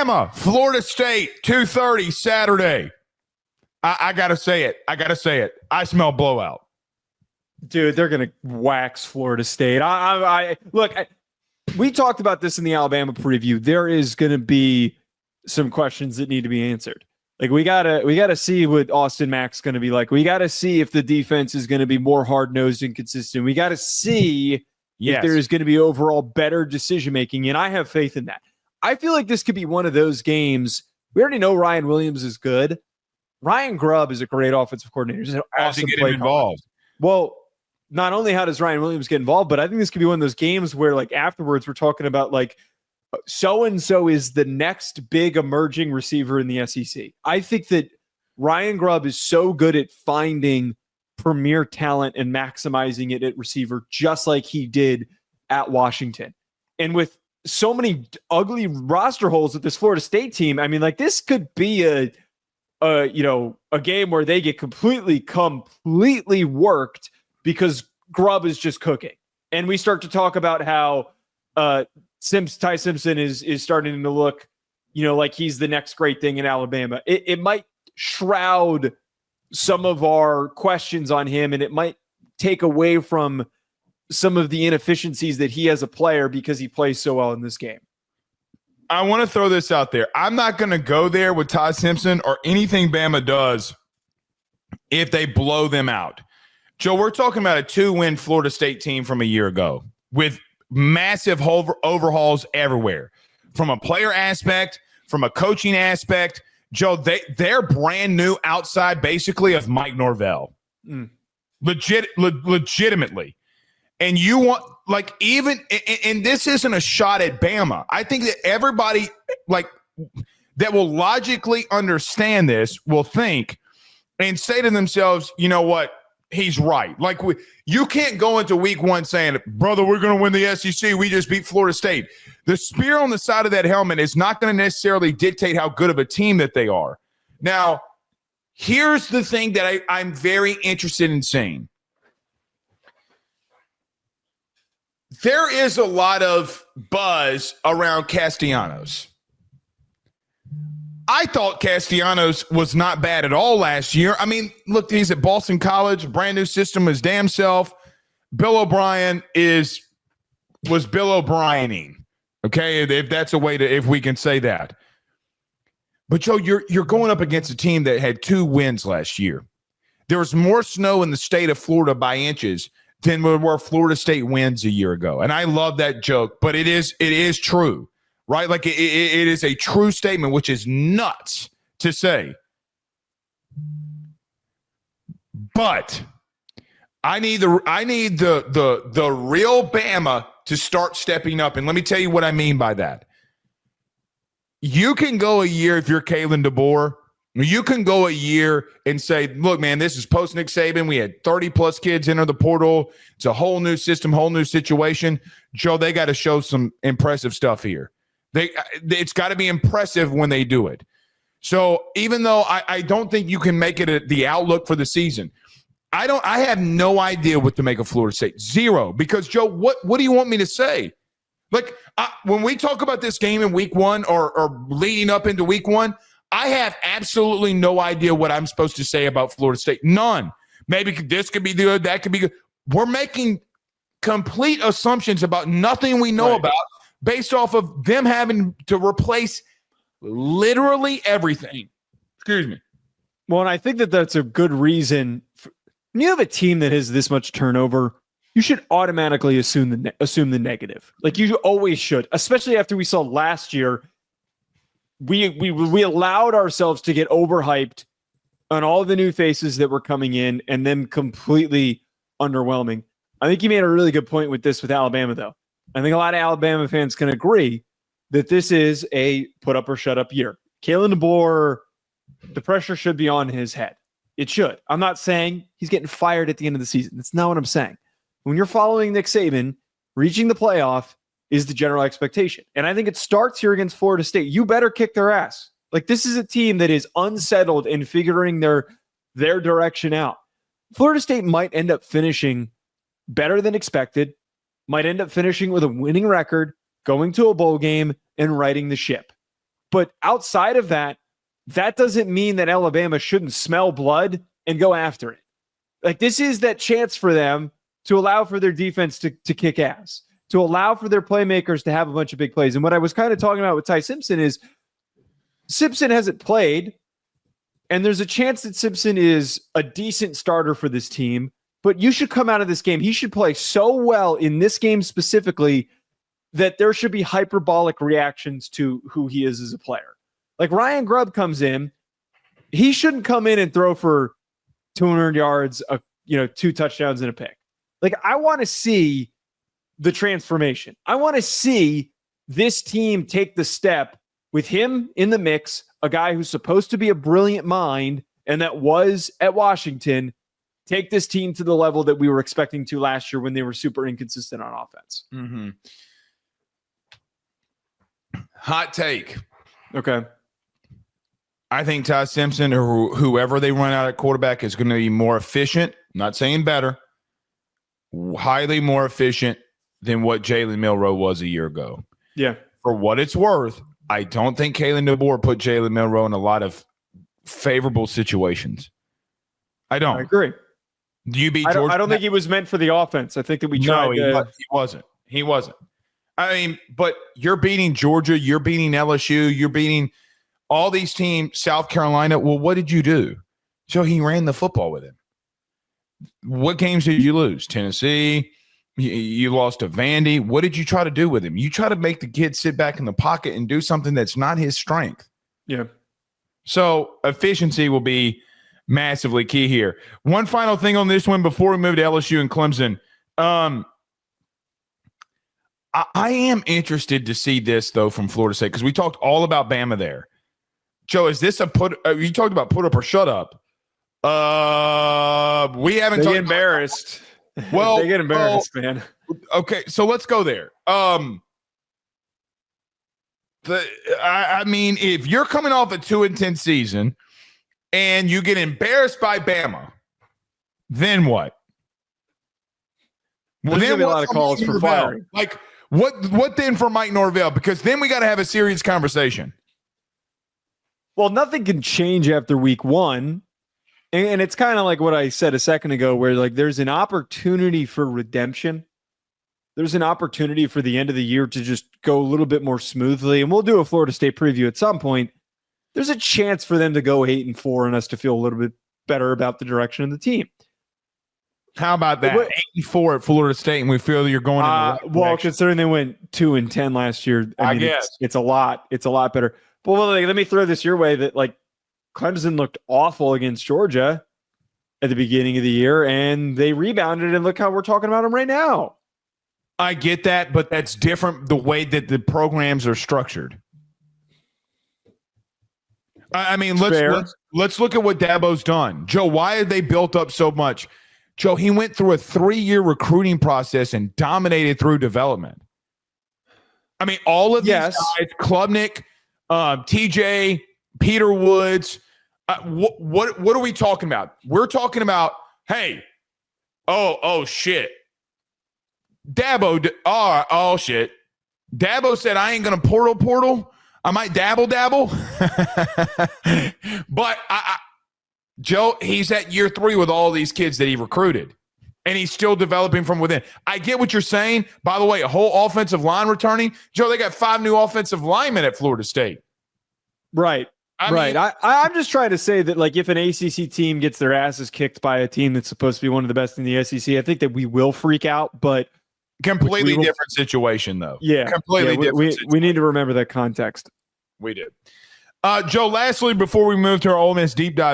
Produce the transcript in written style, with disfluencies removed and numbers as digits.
Bama, Florida State, 2:30 Saturday. I got to say it. I smell blowout. Dude, they're going to wax Florida State. Look, we talked about this in the Alabama preview. There is going to be some questions that need to be answered. Like we gotta see what Austin Mack's going to be like. We got to see if the defense is going to be more hard-nosed and consistent. We got to see if there is going to be overall better decision-making, and I have faith in that. I feel like this could be one of those games. We already know Ryan Williams is good. Ryan Grubb is a great offensive coordinator. He's an awesome play involved. Well, not only how does Ryan Williams get involved, but I think this could be one of those games where, like, afterwards we're talking about, like, so-and-so is the next big emerging receiver in the SEC. I think that Ryan Grubb is so good at finding premier talent and maximizing it at receiver, just like he did at Washington. And with so many ugly roster holes with this Florida State team, I mean, like, this could be a game where they get completely worked because Grubb is just cooking. And we start to talk about how Ty Simpson is starting to look, like he's the next great thing in Alabama. It might shroud some of our questions on him, and it might take away from some of the inefficiencies that he has a player because he plays so well in this game. I want to throw this out there. I'm not going to go there with Ty Simpson or anything Bama does if they blow them out. Joe, we're talking about a 2-win Florida State team from a year ago with massive overhauls everywhere. From a player aspect, from a coaching aspect, Joe, they're brand new outside basically of Mike Norvell. Legitimately. And you want, like, even – and this isn't a shot at Bama. I think that everybody, like, that will logically understand this will think and say to themselves, you know what, he's right. Like, you can't go into week one saying, brother, we're going to win the SEC. We just beat Florida State. The spear on the side of that helmet is not going to necessarily dictate how good of a team that they are. Now, here's the thing that I'm very interested in seeing. There is a lot of buzz around Castellanos. I thought Castellanos was not bad at all last year. I mean, look, he's at Boston College, brand new system, his damn self. Bill O'Brien was Bill O'Briening. Okay, if we can say that. But Joe, you're going up against a team that had 2 wins last year. There was more snow in the state of Florida by inches than where Florida State wins a year ago. And I love that joke, but it is true, right? Like it is a true statement, which is nuts to say. But I need the real Bama to start stepping up. And let me tell you what I mean by that. You can go a year if you're Kalen DeBoer. You can go a year and say, look, man, this is post Nick Saban. We had 30-plus kids enter the portal. It's a whole new system, whole new situation. Joe, they got to show some impressive stuff here. It's got to be impressive when they do it. So even though I don't think you can make it the outlook for the season, I have no idea what to make of Florida State. Zero. Because, Joe, what do you want me to say? Like, when we talk about this game in week one or leading up into week one, I have absolutely no idea what I'm supposed to say about Florida State. None. Maybe this could be good, that could be good. We're making complete assumptions about nothing we know about based off of them having to replace literally everything. Excuse me. Well, and I think that's a good reason. When you have a team that has this much turnover, you should automatically assume the negative. Like you always should, especially after we saw last year. We allowed ourselves to get overhyped on all the new faces that were coming in and then completely underwhelming. I think you made a really good point with Alabama, though. I think a lot of Alabama fans can agree that this is a put up or shut up year. Kalen DeBoer, the pressure should be on his head. It should. I'm not saying he's getting fired at the end of the season. That's not what I'm saying. When you're following Nick Saban, reaching the playoff is the general expectation. And I think it starts here against Florida State. You better kick their ass. Like, this is a team that is unsettled in figuring their direction out. Florida State might end up finishing better than expected, might end up finishing with a winning record, going to a bowl game, and righting the ship. But outside of that, that doesn't mean that Alabama shouldn't smell blood and go after it. Like, this is that chance for them to allow for their defense to kick ass, to allow for their playmakers to have a bunch of big plays. And what I was kind of talking about with Ty Simpson is Simpson hasn't played, and there's a chance that Simpson is a decent starter for this team, but you should come out of this game. He should play so well in this game specifically that there should be hyperbolic reactions to who he is as a player. Like, Ryan Grubb comes in, he shouldn't come in and throw for 200 yards, 2 touchdowns and a pick. Like, I want to see the transformation. I want to see this team take the step with him in the mix, a guy who's supposed to be a brilliant mind and that was at Washington, take this team to the level that we were expecting to last year when they were super inconsistent on offense. Mm-hmm. Hot take. Okay. I think Ty Simpson or whoever they run out at quarterback is going to be more efficient. I'm not saying better. Highly more efficient than what Jalen Milroe was a year ago. Yeah. For what it's worth, I don't think Kalen DeBoer put Jalen Milroe in a lot of favorable situations. I don't. I agree. Do you beat I Georgia? don't think he was meant for the offense. I think that we tried. No, he wasn't. He wasn't. I mean, but you're beating Georgia. You're beating LSU. You're beating all these teams, South Carolina. Well, what did you do? So he ran the football with him. What games did you lose? Tennessee. You lost to Vandy. What did you try to do with him? You try to make the kid sit back in the pocket and do something that's not his strength. Yeah. So efficiency will be massively key here. One final thing on this one before we move to LSU and Clemson. I am interested to see this, though, from Florida State, because we talked all about Bama there. Joe, is this a you talked about put up or shut up. We haven't talked embarrassed. Well, they get embarrassed, man. Okay, so let's go there. I mean, if you're coming off a 2-10 season and you get embarrassed by Bama, then what? Well, there's gonna be a lot of calls for firing. Like, what then for Mike Norvell? Because then we got to have a serious conversation. Well, nothing can change after week 1. And it's kind of like what I said a second ago, where like there's an opportunity for redemption. There's an opportunity for the end of the year to just go a little bit more smoothly. And we'll do a Florida State preview at some point. There's a chance for them to go 8-4 and us to feel a little bit better about the direction of the team. How about that? 8-4 at Florida State, and we feel that you're going in the right direction. Considering they went 2-10 last year, I mean, guess it's a lot. It's a lot better. But let me throw this your way. That like Clemson looked awful against Georgia at the beginning of the year, and they rebounded, and look how we're talking about them right now. I get that, but that's different the way that the programs are structured. I mean, let's look at what Dabo's done. Joe, why have they built up so much? Joe, he went through a 3-year recruiting process and dominated through development. I mean, all of these guys, Klubnik, TJ, Peter Woods, what are we talking about? We're talking about, hey, oh shit. Dabo, oh shit. Dabo said, I ain't going to portal. I might dabble. But Joe, he's at year 3 with all these kids that he recruited, and he's still developing from within. I get what you're saying. By the way, a whole offensive line returning. Joe, they got 5 new offensive linemen at Florida State. Right. I'm just trying to say that, like, if an ACC team gets their asses kicked by a team that's supposed to be one of the best in the SEC, I think that we will freak out, but completely different situation, though. Yeah. Completely different. We need to remember that context. We did. Joe, lastly, before we move to our Ole Miss deep dive,